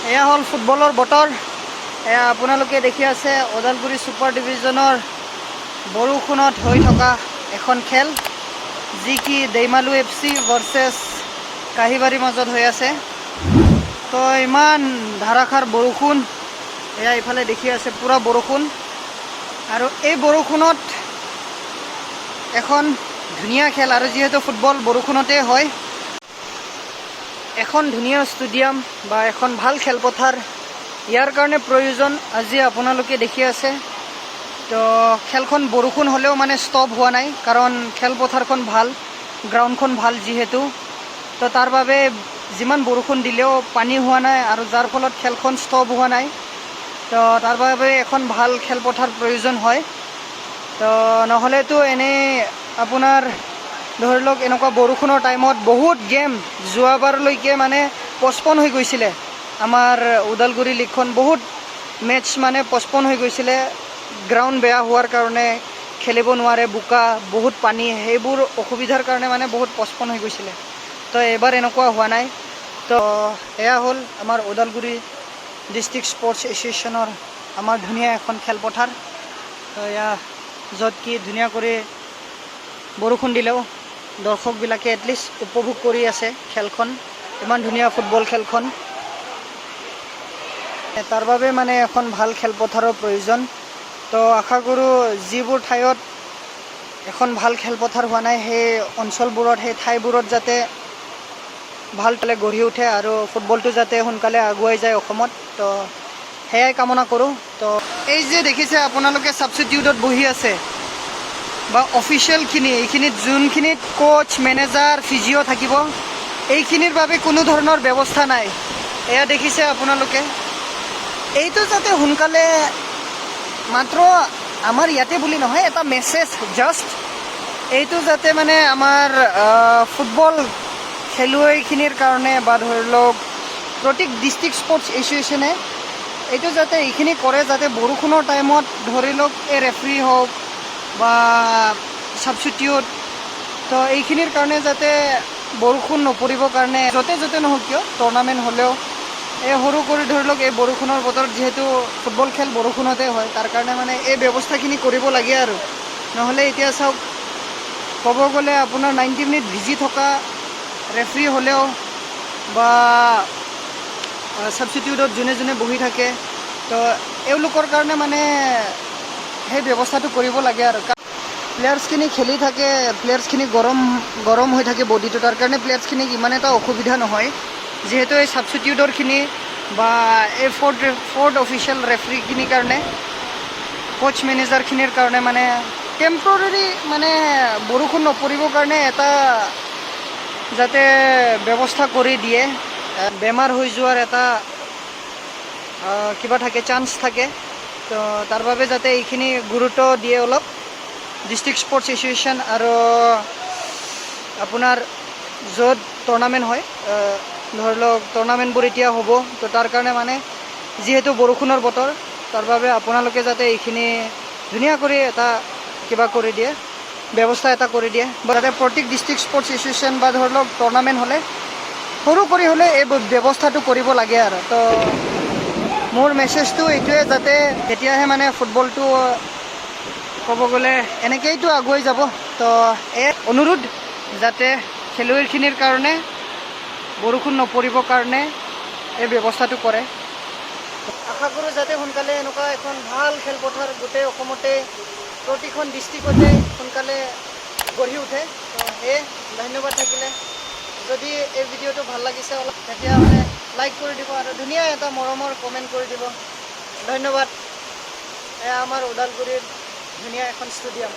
এয়া হল ফুটবলৰ বতৰ। এয়া আপোনালোকে দেখি আছে ওদালগুৰি ছুপাৰ ডিভিজনৰ বৰষুণত হৈ থকা এখন খেল, যি কি দৈমালু FC ভাৰ্চেছ কাহিবাৰীৰ মাজত হৈ আছে। তো ইমান ধাৰাসাৰ বৰষুণ, এয়া ইফালে দেখি আছে পুৰা বৰষুণ। আৰু এই বৰষুণত এখন ধুনীয়া খেল, আৰু যিহেতু ফুটবল বৰষুণতে হয়, এখন ধুনীয়া ষ্টেডিয়াম বা এখন ভাল খেলপথাৰ ইয়াৰ কাৰণে প্ৰয়োজন। আজি আপোনালোকে দেখি আছে তো খেলখন বৰষুণ হ'লেও মানে ষ্টপ হোৱা নাই, কাৰণ খেলপথাৰখন ভাল, গ্ৰাউণ্ডখন ভাল যিহেতু, তো তাৰ বাবে যিমান বৰষুণ দিলেও পানী হোৱা নাই, আৰু যাৰ ফলত খেলখন ষ্টপ হোৱা নাই। তো তাৰ বাবে এখন ভাল খেলপথাৰ প্ৰয়োজন হয়। তো নহ'লেতো এনেই আপোনাৰ ধৰি লওক এনেকুৱা বৰষুণৰ টাইমত বহুত গেম যোৱাবাৰলৈকে মানে পষ্টপন হৈ গৈছিলে। আমাৰ ওদালগুৰি লীগখন বহুত মেটচ মানে পষ্টপন হৈ গৈছিলে, গ্ৰাউণ্ড বেয়া হোৱাৰ কাৰণে খেলিব নোৱাৰে, বোকা বহুত পানী, সেইবোৰ অসুবিধাৰ কাৰণে মানে বহুত পষ্টপন হৈ গৈছিলে। তো এইবাৰ এনেকুৱা হোৱা নাই। তো এয়া হ'ল আমাৰ ওদালগুৰি ডিষ্ট্ৰিক্ট স্পৰ্টছ এছ'চিয়েশ্যনৰ আমাৰ ধুনীয়া এখন খেলপথাৰ। তো এয়া য'ত কি ধুনীয়া কৰি বৰষুণ দিলেও দৰ্শকবিলাকে এটলিষ্ট উপভোগ কৰি আছে খেলখন, ইমান ধুনীয়া ফুটবল খেলখন। তাৰ বাবে মানে এখন ভাল খেলপথাৰৰ প্ৰয়োজন। তো আশা কৰোঁ যিবোৰ ঠাইত এখন ভাল খেলপথাৰ হোৱা নাই, সেই অঞ্চলবোৰত, সেই ঠাইবোৰত যাতে ভালদৰে গঢ়ি উঠে, আৰু ফুটবলটো যাতে সোনকালে আগুৱাই যায় অসমত। তো সেয়াই কামনা কৰোঁ। তো এই যে দেখিছে আপোনালোকে ছাবষ্টিটিউটত বহি আছে বা অফিচিয়েলখিনি, এইখিনিত যোনখিনিত কোচ, মেনেজাৰ, ফিজিঅ' থাকিব, এইখিনিৰ বাবে কোনো ধৰণৰ ব্যৱস্থা নাই। এয়া দেখিছে আপোনালোকে, এইটো যাতে সোনকালে, মাত্ৰ আমাৰ ইয়াতে বুলি নহয়, এটা মেছেজ জাষ্ট, এইটো যাতে মানে আমাৰ ফুটবল খেলুৱৈখিনিৰ কাৰণে, বা ধৰি লওক প্ৰত্যেক ডিষ্ট্ৰিক্ট স্পৰ্টছ এছ'চিয়েশ্যনে এইটো যাতে এইখিনি কৰে, যাতে বৰষুণৰ টাইমত ধৰি লওক এই ৰেফাৰী হওক বা ছাবষ্টিটিউট, তো এইখিনিৰ কাৰণে যাতে বৰষুণ নপৰিবৰ কাৰণে য'তে য'তে নহওক কিয় টুৰ্ণামেণ্ট হ'লেও এই সৰু কৰি ধৰি লওক এই বৰষুণৰ বতৰত, যিহেতু ফুটবল খেল বৰষুণতে হয়, তাৰ কাৰণে মানে এই ব্যৱস্থাখিনি কৰিব লাগে। আৰু নহ'লে এতিয়া চাওক, ক'ব গ'লে আপোনাৰ 90 মিনিট ভিজি থকা ৰেফাৰী হ'লেও বা ছাবষ্টিটিউটত যোনে যোনে বহি থাকে, তো এওঁলোকৰ কাৰণে মানে সেই ব্যৱস্থাটো কৰিব লাগে। আৰু প্লেয়াৰ্ছখিনি খেলি থাকে, প্লেয়াৰ্ছখিনি গৰম হৈ থাকে বডিটো, তাৰ কাৰণে প্লেয়াৰ্ছখিনিক ইমান এটা অসুবিধা নহয়। যিহেতু এই ছাবষ্টিটিউটৰখিনি বা এই ফ'ৰ্থ অফিচিয়েল ৰেফাৰীখিনিৰ কাৰণে, কোচ মেনেজাৰখিনিৰ কাৰণে মানে টেম্পৰৰী মানে বৰষুণ নপৰিবৰ কাৰণে এটা যাতে ব্যৱস্থা কৰি দিয়ে, বেমাৰ হৈ যোৱাৰ এটা কিবা থাকে, চান্স থাকে। তো তাৰ বাবে যাতে এইখিনি গুৰুত্ব দিয়ে অলপ ডিষ্ট্ৰিক্ট স্পৰ্টছ এছ'চিয়েশ্যন, আৰু আপোনাৰ য'ত টুৰ্ণামেণ্ট হয়, ধৰি লওক টুৰ্ণামেণ্টবোৰ এতিয়া হ'ব, তো তাৰ কাৰণে মানে যিহেতু বৰষুণৰ বতৰ, তাৰ বাবে আপোনালোকে যাতে এইখিনি ধুনীয়া কৰি এটা কিবা কৰি দিয়ে, ব্যৱস্থা এটা কৰি দিয়ে, বা যাতে প্ৰত্যেক ডিষ্ট্ৰিক্ট স্পৰ্টছ এছ'চিয়েশ্যন বা ধৰি লওক টুৰ্ণামেণ্ট হ'লে সৰু কৰি হ'লে এই ব্যৱস্থাটো কৰিব লাগে। আৰু তো মোৰ মেছেজটো এইটোৱে, যাতে তেতিয়াহে মানে ফুটবলটো ক'ব গ'লে এনেকৈতো আগুৱাই যাব। তো এই অনুৰোধ যাতে খেলুৱৈখিনিৰ কাৰণে বৰষুণ নপৰিবৰ কাৰণে এই ব্যৱস্থাটো কৰে। আশা কৰোঁ যাতে সোনকালে এনেকুৱা এখন ভাল খেলপথাৰ গোটেই অসমতে, প্ৰতিখন ডিষ্ট্ৰিক্টতে সোনকালে গঢ়ি উঠে। তো সেয়ে ধন্যবাদ থাকিলে। যদি এই ভিডিঅ'টো ভাল লাগিছে অলপ, তেতিয়াহ'লে লাইক কৰি দিব, আৰু ধুনীয়া এটা মৰমৰ কমেণ্ট কৰি দিব। ধন্যবাদ। এয়া আমাৰ ওদালগুৰিৰ ধুনীয়া এখন ষ্টেডিয়াম।